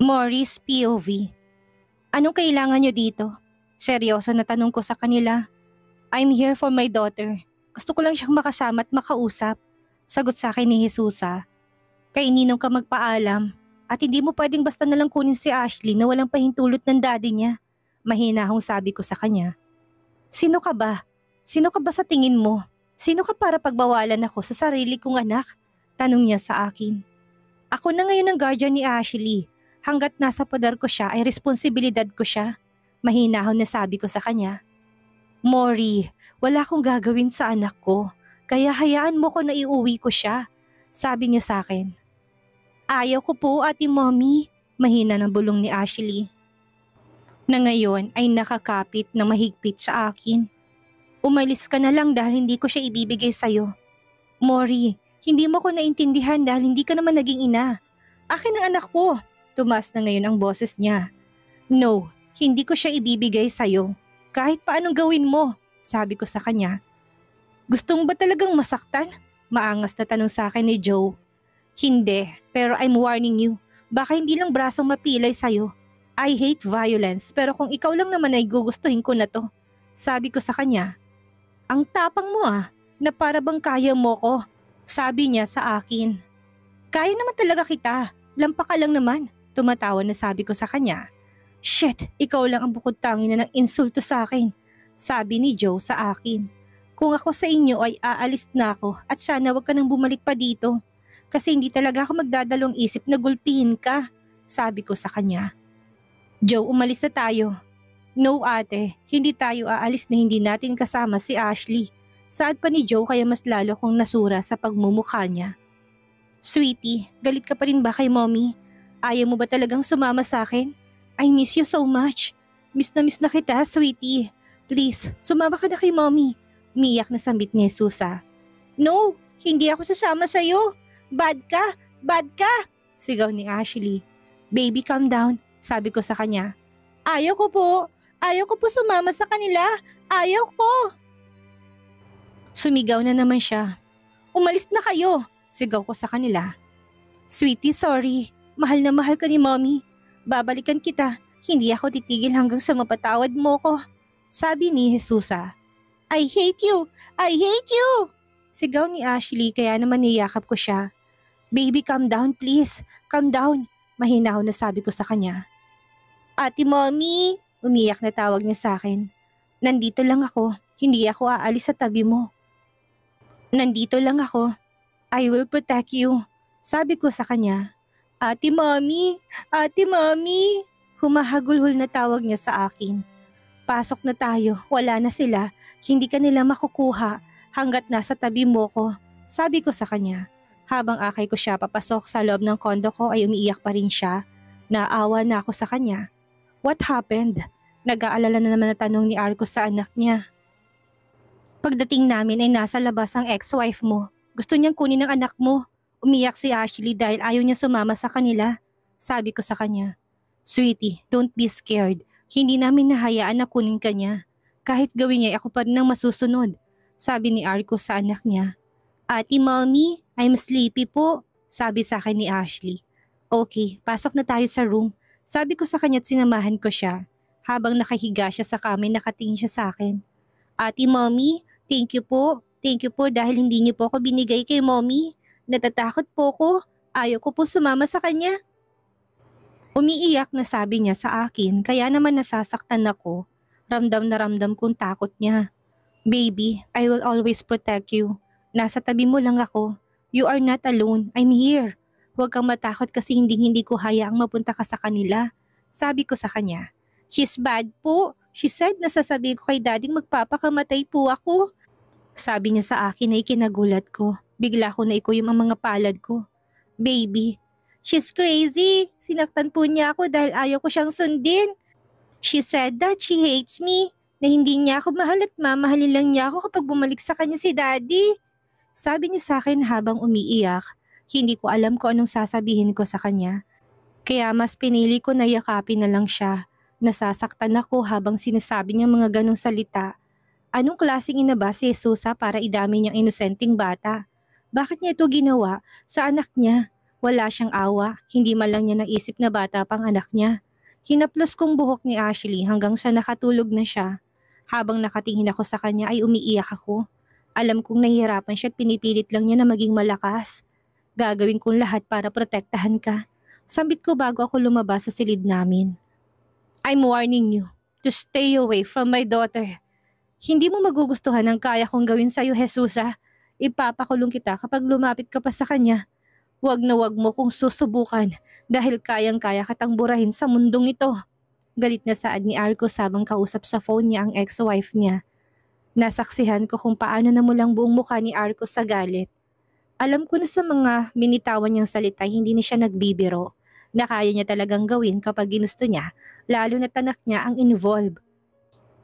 Morris POV. Anong kailangan nyo dito? Seryoso na tanong ko sa kanila. I'm here for my daughter. Gusto ko lang siyang makasama at makausap. Sagot sa akin ni Jesusa. Kay Ninong ka magpaalam at hindi mo pwedeng basta nalang kunin si Ashley na walang pahintulot ng daddy niya. Mahina akong sabi ko sa kanya. Sino ka ba? Sino ka ba sa tingin mo? Sino ka para pagbawalan ako sa sarili kong anak? Tanong niya sa akin. Ako na ngayon ang guardian ni Ashley. Hanggat nasa poder ko siya ay responsibilidad ko siya. Mahinahon na sabi ko sa kanya. Mori, wala akong gagawin sa anak ko. Kaya hayaan mo ko na iuwi ko siya. Sabi niya sa akin. Ayaw ko po, Ate Mommy. Mahina ng bulong ni Ashley. Na ngayon ay nakakapit na mahigpit sa akin. Umalis ka na lang dahil hindi ko siya ibibigay sa'yo. Mori, hindi mo ko naintindihan dahil hindi ka naman naging ina. Akin ang anak ko. Tumaas na ngayon ang boses niya. No, hindi ko siya ibibigay sa'yo. Kahit paanong gawin mo, sabi ko sa kanya. Gusto mo ba talagang masaktan? Maangas na tanong sa akin ni Joe. Hindi, pero I'm warning you. Baka hindi lang brasong mapilay sa'yo. I hate violence, pero kung ikaw lang naman ay gugustuhin ko na to. Sabi ko sa kanya. Ang tapang mo na para bang kaya mo ko. Sabi niya sa akin. Kaya naman talaga kita, lampa ka lang naman. Tumatawa na sabi ko sa kanya. Shit, ikaw lang ang bukod tangi na ng insulto sa akin. Sabi ni Joe sa akin. Kung ako sa inyo ay aalis na ako at sana wag ka nang bumalik pa dito. Kasi hindi talaga ako magdadalawang isip na gulpihin ka. Sabi ko sa kanya. Joe, umalis na tayo. No ate, hindi tayo aalis na hindi natin kasama si Ashley. Saad pa ni Joe kaya mas lalo kong nasura sa pagmumukha niya. Sweetie, galit ka pa rin ba kay mommy? Ayaw mo ba talagang sumama sa akin? I miss you so much. Miss na kita, sweetie. Please, sumama ka na kay mommy. Umiyak na sambit ni Jesusa. No, hindi ako sasama sa'yo. Bad ka, bad ka. Sigaw ni Ashley. Baby, calm down, sabi ko sa kanya. Ayaw ko po sumama sa kanila. Ayaw ko. Sumigaw na naman siya. Umalis na kayo, sigaw ko sa kanila. Sweetie, sorry. Mahal na mahal ka ni mommy. Babalikan kita. Hindi ako titigil hanggang sa mapatawad mo ko. Sabi ni Jesusa. I hate you! I hate you! Sigaw ni Ashley kaya naman niyakap ko siya. Baby, calm down please. Calm down. Mahinaw na sabi ko sa kanya. Ate Mommy! Umiyak na tawag niya sa akin. Nandito lang ako. Hindi ako aalis sa tabi mo. Nandito lang ako. I will protect you. Sabi ko sa kanya. Ate Mommy! Ate Mommy! Humahagulhol na tawag niya sa akin. Pasok na tayo, wala na sila. Hindi ka nila makukuha hanggat nasa tabi mo ko. Sabi ko sa kanya. Habang akay ko siya papasok sa loob ng kondo ko ay umiiyak pa rin siya. Naawa na ako sa kanya. What happened? Nag-aalala na naman na tanong ni Arco sa anak niya. Pagdating namin ay nasa labas ang ex-wife mo. Gusto niyang kunin ang anak mo. Umiyak si Ashley dahil ayaw niya sumama sa kanila. Sabi ko sa kanya, Sweetie, don't be scared. Hindi namin nahayaan na kunin ka niya. Kahit gawin niya, ako pa rin ang masusunod. Sabi ni Arco sa anak niya. Ate Mommy, I'm sleepy po. Sabi sa akin ni Ashley. Okay, pasok na tayo sa room. Sabi ko sa kanya at sinamahan ko siya. Habang nakahiga siya sa kama, nakatingin siya sa akin. Ate Mommy, thank you po. Thank you po dahil hindi niyo po ako binigay kay Mommy. Natatakot po ko. Ayaw ko po sumama sa kanya. Umiiyak na sabi niya sa akin kaya naman nasasaktan ako. Ramdam na ramdam kong takot niya. Baby, I will always protect you. Nasa tabi mo lang ako. You are not alone. I'm here. Huwag kang matakot kasi hindi ko hayaang mapunta ka sa kanila. Sabi ko sa kanya. She's bad po. She said na sasabihin ko kay dading magpapakamatay po ako. Sabi niya sa akin ay kinagulat ko. Bigla ko na ikuyom ang mga palad ko. Baby, she's crazy. Sinaktan po niya ako dahil ayaw ko siyang sundin. She said that she hates me. Na hindi niya ako mahal at mamahalin lang niya ako kapag bumalik sa kanya si daddy. Sabi niya sa akin habang umiiyak. Hindi ko alam kung anong sasabihin ko sa kanya. Kaya mas pinili ko na yakapin na lang siya. Nasasaktan ako habang sinasabi niya mga ganong salita. Anong klaseng ina ba si Jesusa para idami niyang inosenteng bata? Bakit niya ito ginawa sa anak niya? Wala siyang awa, hindi man lang niya naisip na bata pang anak niya. Hinaplos kong buhok ni Ashley hanggang sa nakatulog na siya. Habang nakatingin ako sa kanya ay umiiyak ako. Alam kong nahihirapan siya at pinipilit lang niya na maging malakas. Gagawin kong lahat para protektahan ka. Sambit ko bago ako lumabas sa silid namin. I'm warning you to stay away from my daughter. Hindi mo magugustuhan ang kaya kong gawin sa'yo, Jesusa. Ipapakulong kita kapag lumapit ka pa sa kanya. Huwag na huwag mo kong susubukan dahil kayang-kaya katang burahin sa mundong ito. Galit na saad ni Arcos habang kausap sa phone niya ang ex-wife niya. Nasaksihan ko kung paano namulang buong mukha ni Arcos sa galit. Alam ko na sa mga binitawan niyang salita hindi na siya nagbibiro. Na kaya niya talagang gawin kapag ginusto niya, lalo na anak niya ang involved.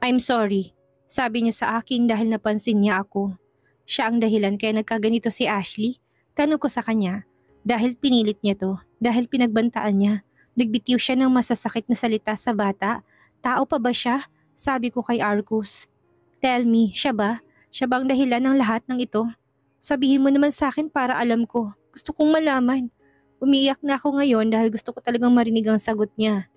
I'm sorry, sabi niya sa akin dahil napansin niya ako. Siya ang dahilan kaya nagkaganito si Ashley. Tanong ko sa kanya. Dahil pinilit niya to, dahil pinagbantaan niya, nagbitiw siya ng masasakit na salita sa bata. Tao pa ba siya? Sabi ko kay Arcos. Tell me, siya ba? Siya ba ang dahilan ng lahat ng ito? Sabihin mo naman sa akin para alam ko. Gusto kong malaman. Umiiyak na ako ngayon dahil gusto ko talagang marinig ang sagot niya.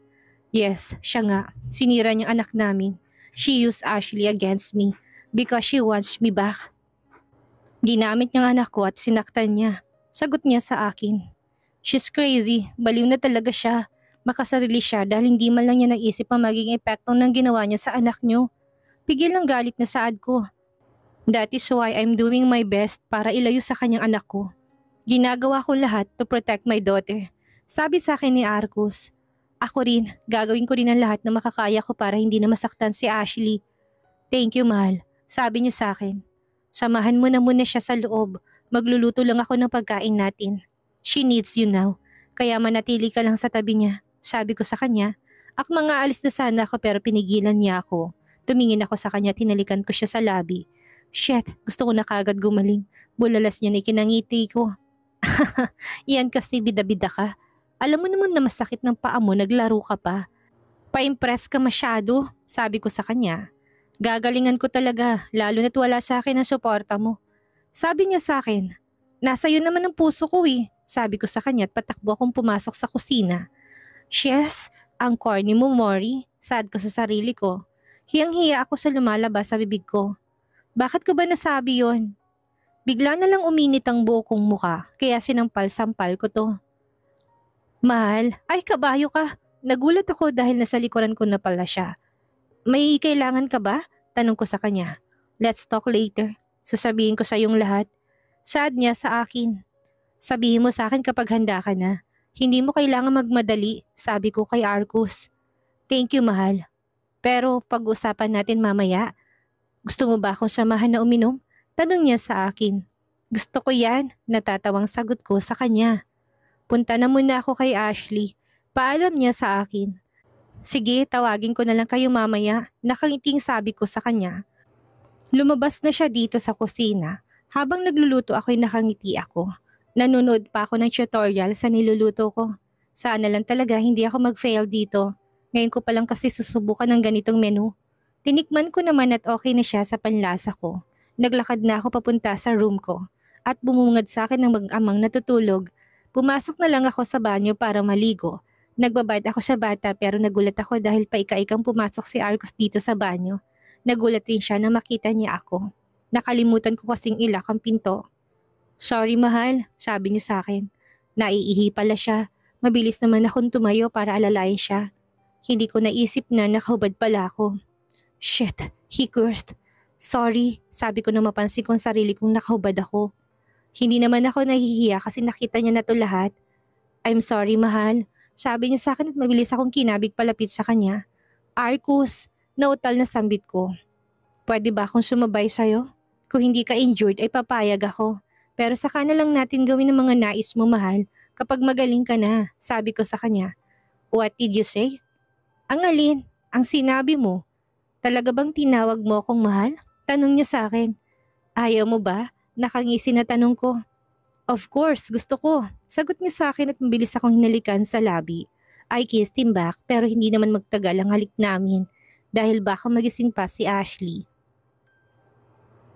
Yes, siya nga. Sinira niyang anak namin. She used Ashley against me because she wants me back. Ginamit niyang anak ko at sinaktan niya. Sagot niya sa akin. She's crazy, baliw na talaga siya. Makasarili siya dahil hindi man lang niya naisip ang maging epekto ng ginawa niya sa anak niyo. Pigil ng galit na saad ko. That is why I'm doing my best para ilayo sa kanyang anak ko. Ginagawa ko lahat to protect my daughter. Sabi sa akin ni Arcos. Ako rin, gagawin ko rin ang lahat na makakaya ko para hindi na masaktan si Ashley. Thank you, mahal. Sabi niya sa akin. Samahan mo na muna siya sa loob. Magluluto lang ako ng pagkain natin. She needs you now. Kaya manatili ka lang sa tabi niya. Sabi ko sa kanya. Mga alis na sana ako pero pinigilan niya ako. Tumingin ako sa kanya at tinalikan ko siya sa labi. Shit, gusto ko na kagad gumaling. Bulalas niya na ikinangiti ko. Yan kasi bida-bida ka. Alam mo naman na masakit ng paa mo, naglaro ka pa. Pa-impress ka masyado, sabi ko sa kanya. Gagalingan ko talaga, lalo na't wala sa akin ang suporta mo. Sabi niya sa akin, nasa iyo naman ang puso ko eh. Sabi ko sa kanya at patakbo akong pumasok sa kusina. Yes, ang corny mo, Mori. Sad ko sa sarili ko. Hiyang-hiya ako sa lumalabas sa bibig ko. Bakit ko ba nasabi yon? Bigla na lang uminit ang buo kong muka, kaya sinampal-sampal ko to. Mahal, ay kabayo ka. Nagulat ako dahil nasa likuran ko na pala siya. May kailangan ka ba? Tanong ko sa kanya. Let's talk later. Sasabihin ko sa iyong lahat. Saad niya sa akin. Sabihin mo sa akin kapag handa ka na. Hindi mo kailangan magmadali, sabi ko kay Arcos. Thank you, mahal. Pero pag-usapan natin mamaya. Gusto mo ba akong samahan na uminom? Tanong niya sa akin. Gusto ko yan, natatawang sagot ko sa kanya. Punta na muna ako kay Ashley. Paalam niya sa akin. Sige, tawagin ko na lang kayo mamaya. Nakangiting sabi ko sa kanya. Lumabas na siya dito sa kusina. Habang nagluluto ako'y nakangiti ako. Nanonood pa ako ng tutorial sa niluluto ko. Sana lang talaga hindi ako mag-fail dito. Ngayon ko pa lang kasi susubukan ng ganitong menu. Tinikman ko naman at okay na siya sa panlasa ko. Naglakad na ako papunta sa room ko. At bumungad sa akin ng mag-amang natutulog. Pumasok na lang ako sa banyo para maligo. Nagbabad ako sa bata pero nagulat ako dahil paika-ikang pumasok si Arcos dito sa banyo. Nagulat rin siya na makita niya ako. Nakalimutan ko kasing ilak ang pinto. Sorry mahal, sabi niya sa akin. Naiihi pala siya. Mabilis naman akong tumayo para alalayan siya. Hindi ko naisip na nakahubad pala ako. Shit, he cursed. Sorry, sabi ko na mapansin kong sarili kong nakahubad ako. Hindi naman ako nahihiya kasi nakita niya na to lahat. I'm sorry mahal. Sabi niya sa akin at mabilis akong kinabig palapit sa kanya. Arcos, nautal na sambit ko. Pwede ba akong sumabay sa'yo? Kung hindi ka injured ay papayag ako. Pero saka na lang natin gawin ang mga nais mo mahal kapag magaling ka na, sabi ko sa kanya. What did you say? Ang alin? Ang sinabi mo? Talaga bang tinawag mo akong mahal? Tanong niya sa akin. Ayaw mo ba? Nakangisi na tanong ko. Of course, gusto ko. Sagot niya sa akin at mabilis akong hinalikan sa labi. I kissed him back pero hindi naman magtagal ang halik namin dahil baka magising pa si Ashley.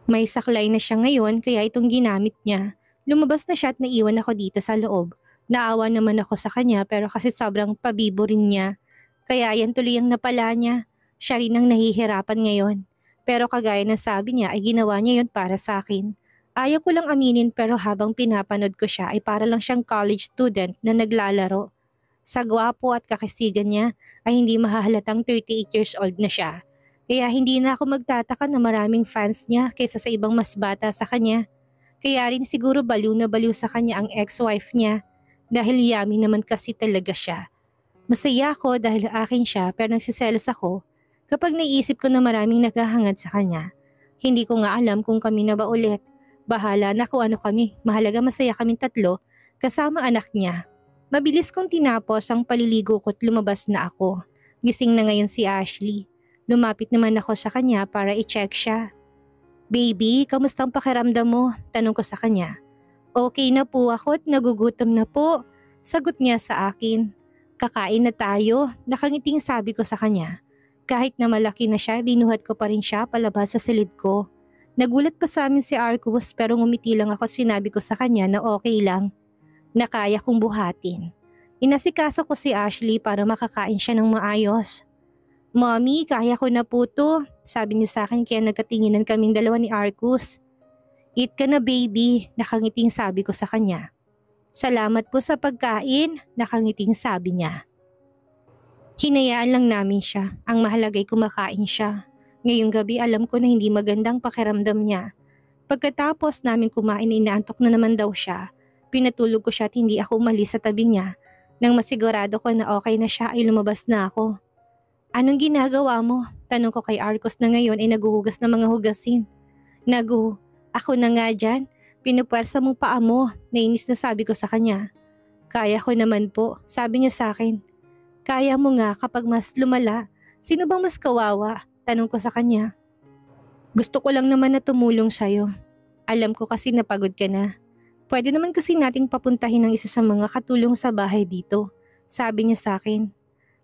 May saklay na siya ngayon kaya itong ginamit niya. Lumabas na siya at naiwan ako dito sa loob. Naawa naman ako sa kanya pero kasi sobrang pabibo rin niya. Kaya yan tuloy ang napala niya. Siya rin ang nahihirapan ngayon. Pero kagaya ng sabi niya ay ginawa niya yun para sa akin. Ayaw ko lang aminin pero habang pinapanood ko siya ay para lang siyang college student na naglalaro. Sa gwapo at kakasigan niya ay hindi mahahalatang 38 years old na siya. Kaya hindi na ako magtataka na maraming fans niya kaysa sa ibang mas bata sa kanya. Kaya rin siguro baliw na baliw sa kanya ang ex-wife niya dahil yummy naman kasi talaga siya. Masaya ako dahil akin siya pero nagsiselos ako kapag naisip ko na maraming naghahangad sa kanya. Hindi ko nga alam kung kami na ba ulit. Bahala na kung ano kami, mahalaga masaya kaming tatlo kasama anak niya. Mabilis kong tinapos ang paliligo ko't lumabas na ako. Gising na ngayon si Ashley. Lumapit naman ako sa kanya para i-check siya. Baby, kamusta ang pakiramdam mo? Tanong ko sa kanya. Okay na po ako at nagugutom na po. Sagot niya sa akin. Kakain na tayo, nakangiting sabi ko sa kanya. Kahit na malaki na siya, binuhat ko pa rin siya palabas sa silid ko. Nagulat pa sa amin si Arcus pero ngumiti lang ako sinabi ko sa kanya na okay lang. Na kaya kong buhatin. Inasikaso ko si Ashley para makakain siya ng maayos. Mommy, kaya ko na po to, sabi niya sa akin kaya nagkatinginan kaming dalawa ni Arcus. Eat ka na baby, nakangiting sabi ko sa kanya. Salamat po sa pagkain, nakangiting sabi niya. Hinayaan lang namin siya, ang mahalagay kumakain siya. Ngayong gabi alam ko na hindi magandang pakiramdam niya. Pagkatapos namin kumain inaantok na naman daw siya. Pinatulog ko siya at hindi ako umalis sa tabi niya. Nang masigurado ko na okay na siya ay lumabas na ako. Anong ginagawa mo? Tanong ko kay Arcos na ngayon ay naguhugas ng mga hugasin. Ako na nga dyan. Pinupwersa mong paa mo. Nainis na sabi ko sa kanya. Kaya ko naman po, sabi niya sa akin. Kaya mo nga kapag mas lumala. Sino bang mas kawawa? Tanong ko sa kanya. Gusto ko lang naman na tumulong sa'yo. Alam ko kasi napagod ka na. Pwede naman kasi nating papuntahin ang isa sa mga katulong sa bahay dito. Sabi niya sa akin.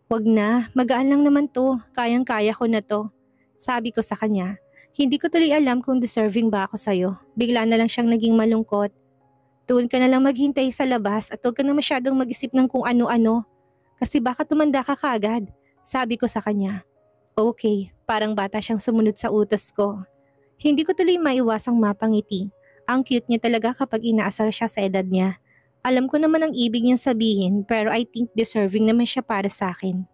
Wag na, magaan lang naman to. Kayang-kaya ko na to. Sabi ko sa kanya. Hindi ko tuloy alam kung deserving ba ako sa'yo. Bigla na lang siyang naging malungkot. Doon ka na lang maghintay sa labas at huwag ka na masyadong mag-isip ng kung ano-ano. Kasi baka tumanda ka kagad. Sabi ko sa kanya. Okay, parang bata siyang sumunod sa utos ko. Hindi ko tuloy maiwasang mapangiti. Ang cute niya talaga kapag inaasar siya sa edad niya. Alam ko naman ang ibig niyang sabihin pero I think deserving naman siya para sa akin.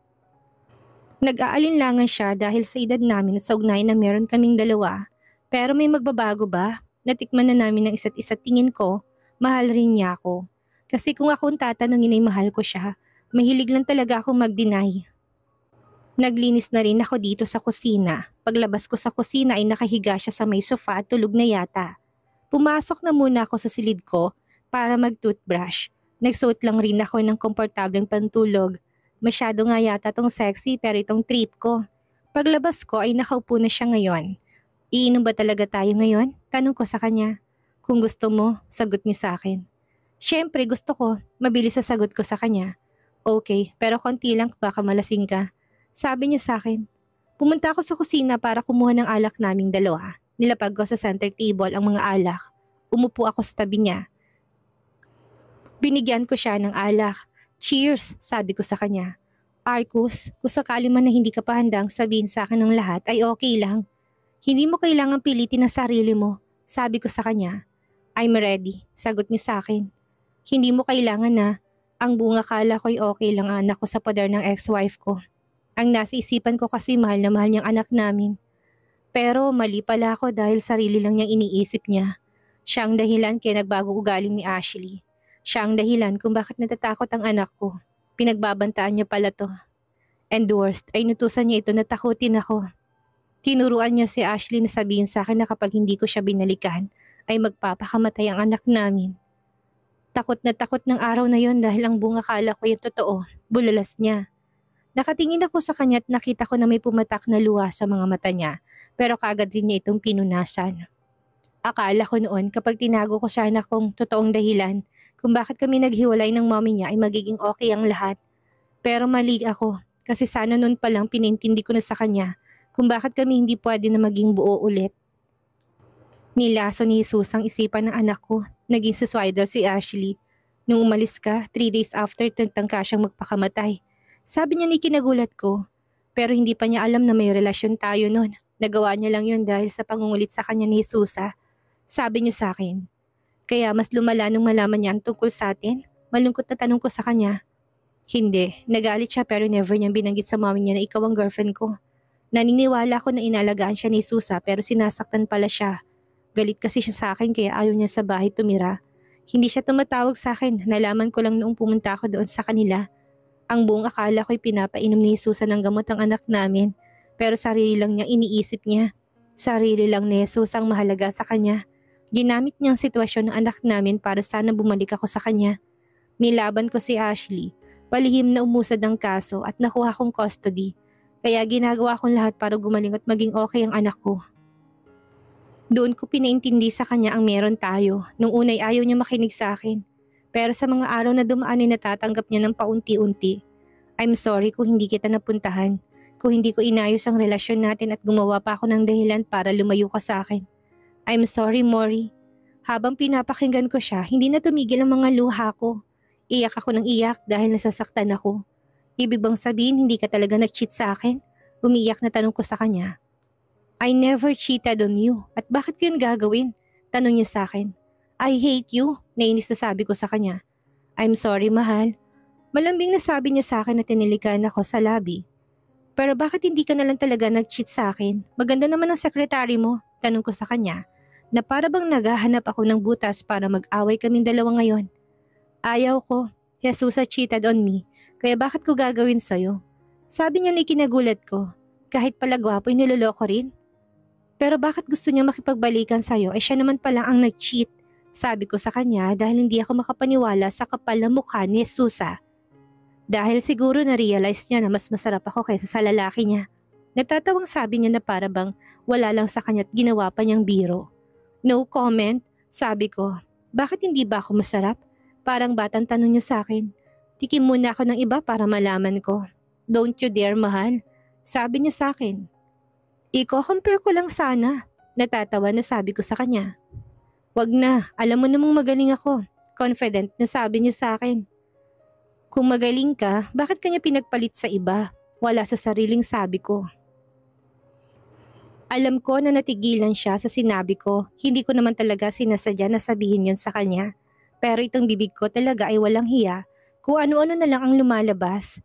Nag-aalinlangan siya dahil sa edad namin at sa ugnayan na meron kaming dalawa. Pero may magbabago ba? Natikman na namin ng isa't isa tingin ko, mahal rin niya ako. Kasi kung akong tatanungin ay mahal ko siya, mahilig lang talaga akong mag-deny. Naglinis na rin ako dito sa kusina. Paglabas ko sa kusina ay nakahiga siya sa may sofa at tulog na yata. Pumasok na muna ako sa silid ko para mag-toothbrush. Nagsuot lang rin ako ng komportableng pantulog. Masyado nga yata tong sexy pero itong trip ko. Paglabas ko ay nakaupo na siya ngayon. Iinom ba talaga tayo ngayon? Tanong ko sa kanya. Kung gusto mo, sagot niya sa akin. Siyempre gusto ko, mabilis sa sagot ko sa kanya. Okay, pero konti lang baka malasing ka. Sabi niya sa akin. Pumunta ako sa kusina para kumuha ng alak naming dalawa. Nilapag ko sa center table ang mga alak. Umupo ako sa tabi niya. Binigyan ko siya ng alak. Cheers, sabi ko sa kanya. Arcus, kung sakali man na hindi ka pa handang sabihin sa akin ng lahat ay okay lang. Hindi mo kailangang pilitin ang sarili mo, sabi ko sa kanya. I'm ready, sagot niya sa akin. Hindi mo kailangan na. Ang bunga kala ko'y okay lang anak ko sa poder ng ex-wife ko. Ang nasa isipan ko kasi mahal na mahal niyang anak namin. Pero mali pala ako dahil sarili lang niyang iniisip niya. Siya ang dahilan kaya nagbago ugaling ni Ashley. Siya ang dahilan kung bakit natatakot ang anak ko. Pinagbabantaan niya pala to. And worst ay nutusan niya ito na takutin ako. Tinuruan niya si Ashley na sabihin sa akin na kapag hindi ko siya binalikan ay magpapakamatay ang anak namin. Takot ng araw na yon dahil ang bunga kala ko yung totoo. Bulalas niya. Nakatingin ako sa kanya at nakita ko na may pumatak na luha sa mga mata niya pero kaagad rin niya itong pinunasan. Akala ko noon kapag tinago ko sana kung totoong dahilan kung bakit kami naghiwalay ng mommy niya ay magiging okay ang lahat. Pero mali ako kasi sana noon pa lang pinintindi ko na sa kanya kung bakit kami hindi pwede na maging buo ulit. Nilaso ni Jesus ang isipan ng anak ko. Naging suicidal si Ashley. Nung umalis ka, 3 days after nagtangka siyang magpakamatay. Sabi niya ni kinagulat ko. Pero hindi pa niya alam na may relasyon tayo nun. Nagawa niya lang yun dahil sa pangungulit sa kanya ni Jesusa. Sabi niya sa akin. Kaya mas lumala nung malaman niya ang tungkol sa atin. Malungkot na tanong ko sa kanya. Hindi, nagalit siya pero never niyang binanggit sa mommy niya na ikaw ang girlfriend ko. Naniniwala ko na inalagaan siya ni Jesusa pero sinasaktan pala siya. Galit kasi siya sa akin kaya ayaw niya sa bahay tumira. Hindi siya tumatawag sa akin, nalaman ko lang noong pumunta ako doon sa kanila. Ang buong akala ko'y pinapainom ni Jesusa ng gamot ang anak namin. Pero sarili lang niya iniisip niya. Sarili lang ni Jesus ang mahalaga sa kanya. Ginamit niya ang sitwasyon ng anak namin para sana bumalik ako sa kanya. Nilaban ko si Ashley. Palihim na umusad ang kaso at nakuha kong custody. Kaya ginagawa kong lahat para gumaling at maging okay ang anak ko. Doon ko pinaintindi sa kanya ang meron tayo. Nung unay ayaw niya makinig sa akin. Pero sa mga araw na dumaan ay natatanggap niya ng paunti-unti. I'm sorry kung hindi kita napuntahan. Kung hindi ko inayos ang relasyon natin at gumawa pa ako ng dahilan para lumayo ka sa akin. I'm sorry, Mori. Habang pinapakinggan ko siya, hindi na tumigil ang mga luha ko. Iyak ako ng iyak dahil nasasaktan ako. Ibig bang sabihin hindi ka talaga nag-cheat sa akin? Umiiyak na tanong ko sa kanya. I never cheated on you. At bakit ko yun gagawin? Tanong niya sa akin. I hate you. Nainis na sabi ko sa kanya. I'm sorry, mahal. Malambing na sabi niya sa akin na tinilikan ako sa lobby. Pero bakit hindi ka na lang talaga nag-cheat sa akin? Maganda naman ang sekretary mo. Tanong ko sa kanya. Na para bang naghahanap ako ng butas para mag-away kaming dalawa ngayon. Ayaw ko. Jesusa cheated on me. Kaya bakit ko gagawin sa'yo? Sabi niya na ikinagulat ko. Kahit pala gwapo, niloloko rin. Pero bakit gusto niya makipagbalikan sa'yo? Siya naman pala ang nag-cheat. Sabi ko sa kanya dahil hindi ako makapaniwala sa kapal na mukha ni Jesusa. Dahil siguro na-realize niya na mas masarap ako kaysa sa lalaki niya. Natatawang sabi niya na para bang wala lang sa kanya at ginawa pa niyang biro. No comment, sabi ko. Bakit hindi ba ako masarap? Parang batang tanong niya sa akin. Tikim muna ako ng iba para malaman ko. Don't you dare, mahal. Sabi niya sa akin. Iko-compare ko lang sana. Natatawa na sabi ko sa kanya. Wag na, alam mo namang magaling ako. Confident na sabi niya sa akin. Kung magaling ka, bakit kanya pinagpalit sa iba? Wala sa sariling sabi ko. Alam ko na natigilan siya sa sinabi ko. Hindi ko naman talaga sinasadya na sabihin yun sa kanya. Pero itong bibig ko talaga ay walang hiya. Kung ano-ano na lang ang lumalabas.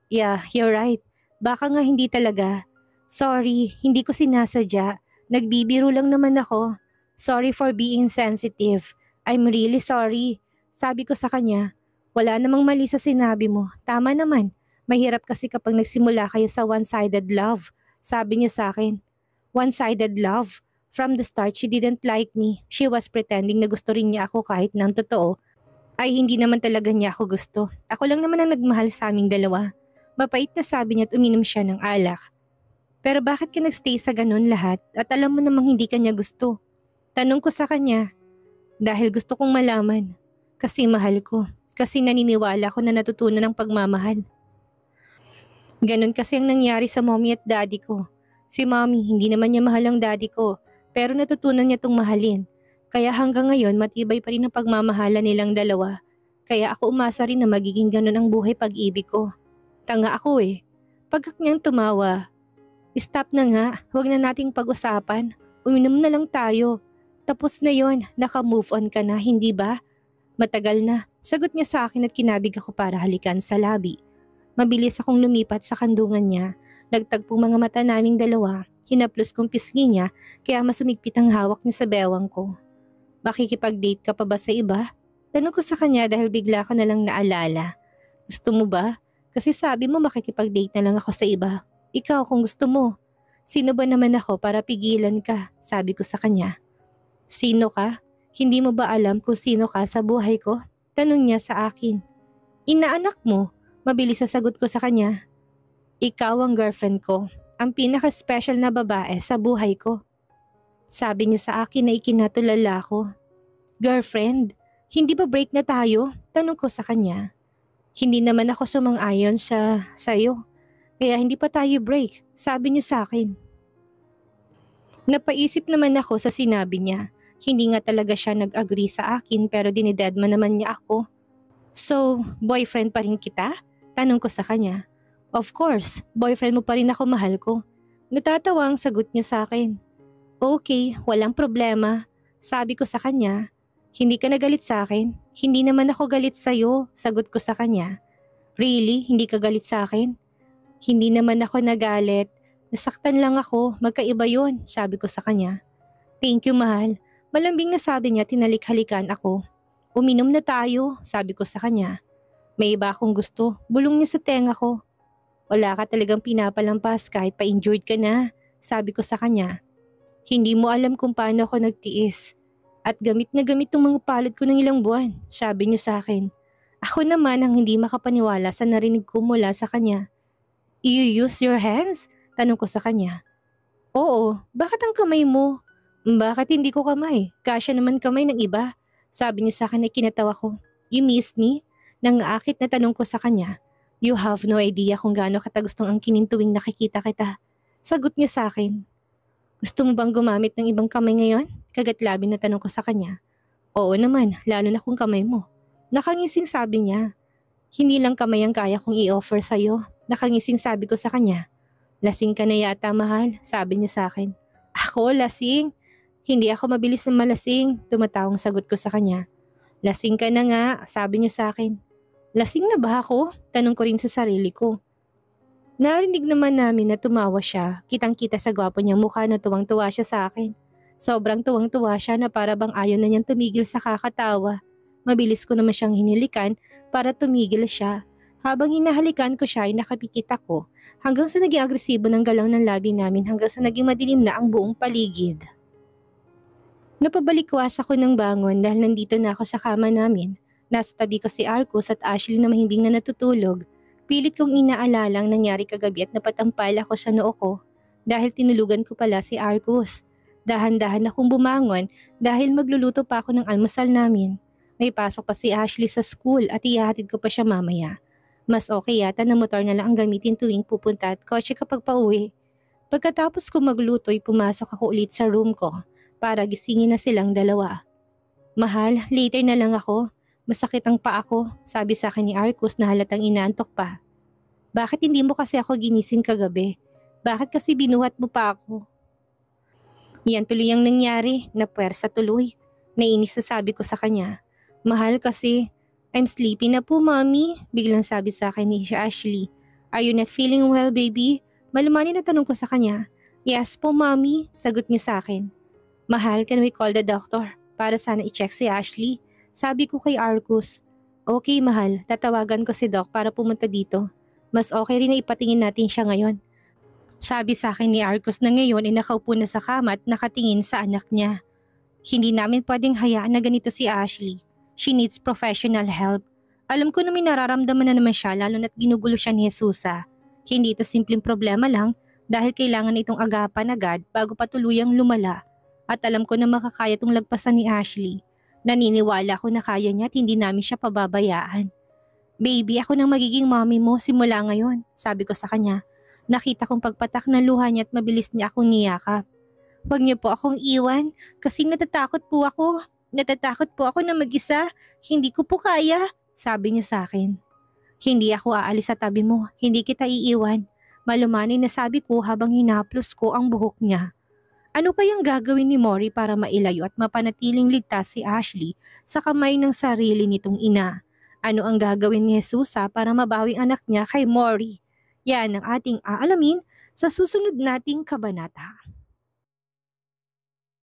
Yeah, you're right. Baka nga hindi talaga. Sorry, hindi ko sinasadya. Nagbibiro lang naman ako. Sorry for being sensitive. I'm really sorry. Sabi ko sa kanya, wala namang mali sa sinabi mo. Tama naman. Mahirap kasi kapag nagsimula kayo sa one-sided love. Sabi niya sa akin. One-sided love. From the start, she didn't like me. She was pretending na gusto rin niya ako kahit nang totoo. Ay hindi naman talaga niya ako gusto. Ako lang naman ang nagmahal sa aming dalawa. Mapait na sabi niya at uminom siya ng alak. Pero bakit ka nagstay sa ganun lahat at alam mo namang hindi ka niya gusto? Tanong ko sa kanya. Dahil gusto kong malaman. Kasi mahal ko. Kasi naniniwala ko na natutunan ng pagmamahal. Ganun kasi ang nangyari sa mommy at daddy ko. Si mommy, hindi naman niya mahal ang daddy ko, pero natutunan niya tong mahalin. Kaya hanggang ngayon matibay pa rin ang pagmamahala nilang dalawa. Kaya ako umasa rin na magiging ganun ang buhay pag-ibig ko. Tanga ako eh. Pagkak niyang tumawa. Stop na nga, huwag na nating pag-usapan. Uminom na lang tayo. Tapos na yon, naka-move on ka na, hindi ba? Matagal na, sagot niya sa akin at kinabig ako para halikan sa labi. Mabilis akong lumipat sa kandungan niya. Nagtagpong mga mata naming dalawa. Hinaplos kong pisngi niya kaya mas umigpit ang hawak niya sa bewang ko. Makikipag-date ka pa ba sa iba? Tanong ko sa kanya dahil bigla ko na lang naalala. Gusto mo ba? Kasi sabi mo makikipag-date na lang ako sa iba. Ikaw kung gusto mo. Sino ba naman ako para pigilan ka? Sabi ko sa kanya. Sino ka? Hindi mo ba alam kung sino ka sa buhay ko? Tanong niya sa akin. Inaanak mo? Mabilis sa sagot ko sa kanya. Ikaw ang girlfriend ko. Ang pinaka-special na babae sa buhay ko. Sabi niya sa akin na ikinatulala ko. Girlfriend? Hindi ba break na tayo? Tanong ko sa kanya. Hindi naman ako sumang-ayon sa'yo. Kaya hindi pa tayo break. Sabi niya sa akin. Napaisip naman ako sa sinabi niya. Hindi nga talaga siya nag-agree sa akin pero dinidedma naman niya ako. So, boyfriend pa rin kita? Tanong ko sa kanya. Of course, boyfriend mo pa rin ako, mahal ko. Natatawa ang sagot niya sa akin. Okay, walang problema. Sabi ko sa kanya. Hindi ka nagalit sa akin? Hindi naman ako galit sa'yo, sagot ko sa kanya. Really? Hindi ka galit sa akin? Hindi naman ako nagalit. Nasaktan lang ako, magkaiba yun, sabi ko sa kanya. Thank you, mahal. Malambing na sabi niya, tinalik-halikan ako. Uminom na tayo, sabi ko sa kanya. May iba akong gusto, bulong niya sa tenga ko. Wala ka talagang pinapalampas kahit pa-injured ka na, sabi ko sa kanya. Hindi mo alam kung paano ako nagtiis. At gamit na gamit ng mga palad ko ng ilang buwan, sabi niya sa akin. Ako naman ang hindi makapaniwala sa narinig ko mula sa kanya. You use your hands? Tanong ko sa kanya. Oo, bakit ang kamay mo? Bakit hindi ko kamay? Kasya naman kamay ng iba. Sabi niya sa akin ay kinatawa ko. You miss me? Nangaakit na tanong ko sa kanya. You have no idea kung gaano katagustong ang kinintuwing nakikita kita. Sagot niya sa akin. Gusto mo bang gumamit ng ibang kamay ngayon? Kagatlabi na tanong ko sa kanya. Oo naman, lalo na kung kamay mo. Nakangising sabi niya. Hindi lang kamay ang kaya kong i-offer sa'yo. Nakangising sabi ko sa kanya. Lasing ka na yata, mahal, sabi niya sa akin. Ako, lasing? Hindi ako mabilis na malasing, tumatawang sagot ko sa kanya. Lasing ka na nga, sabi niya sa akin. Lasing na ba ako? Tanong ko rin sa sarili ko. Narinig naman namin na tumawa siya. Kitang-kita sa gwapo niyang mukha na tuwang-tuwa siya sa akin. Sobrang tuwang-tuwa siya na para bang ayaw na niyang tumigil sa kakatawa. Mabilis ko naman siyang hinilikan para tumigil siya. Habang hinahalikan ko siya ay nakapikit ako hanggang sa naging agresibo ng galaw ng labi namin hanggang sa naging madilim na ang buong paligid. Napabalikwas ako ng bangon dahil nandito na ako sa kama namin. Nasa tabi ko si Arcus at Ashley na mahimbing na natutulog. Pilit kong inaalalang nangyari kagabi at napatampal ako sa noo ko dahil tinulugan ko pala si Arcus. Dahan-dahan akong bumangon dahil magluluto pa ako ng almusal namin. May pasok pa si Ashley sa school at ihahatid ko pa siya mamaya. Mas okay yata na motor na lang ang gamitin tuwing pupunta at kotse kapag pauwi. Pagkatapos ko magluto ay pumasok ako ulit sa room ko para gisingin na silang dalawa. Mahal, later na lang ako. Masakit ang paa ko, sabi sa akin ni Arcus na halatang inaantok pa. Bakit hindi mo kasi ako ginising kagabi? Bakit kasi binuhat mo pa ako? Yan tuloy ang nangyari, napuwersa tuloy. Nainis na sabi ko sa kanya. Mahal kasi, I'm sleepy na po, mommy, biglang sabi sa akin ni Ashley. Are you not feeling well, baby? Malumanin na tanong ko sa kanya. Yes po, mommy, sagot niya sa akin. Mahal, can we call the doctor? Para sana i-check si Ashley. Sabi ko kay Arcus. Okay, mahal, tatawagan ko si Doc para pumunta dito. Mas okay rin na ipatingin natin siya ngayon. Sabi sa akin ni Arcus na ngayon ay nakaupo na sa kama at nakatingin sa anak niya. Hindi namin pwedeng hayaan na ganito si Ashley. She needs professional help. Alam ko na may nararamdaman na naman siya lalo na't ginugulo siya ni Jesusa. Hindi ito simpleng problema lang dahil kailangan na itong agapan agad bago pa tuluyang lumala. At alam ko na makakaya itong lagpasan ni Ashley. Naniniwala ako na kaya niya at hindi namin siya pababayaan. Baby, ako nang magiging mommy mo simula ngayon, sabi ko sa kanya. Nakita kong pagpatak ng luha niya at mabilis niya akong niyakap. Huwag niyo po akong iwan kasi natatakot po ako. Natatakot po ako na mag-isa. Hindi ko po kaya, sabi niya sa akin. Hindi ako aalis sa tabi mo, hindi kita iiwan. Malumanay na sabi ko habang hinaplos ko ang buhok niya. Ano kayang gagawin ni Mori para mailayo at mapanatiling ligtas si Ashley sa kamay ng sarili nitong ina? Ano ang gagawin ni Jesusa para mabawi ang anak niya kay Mori? Yan ang ating aalamin sa susunod nating kabanata.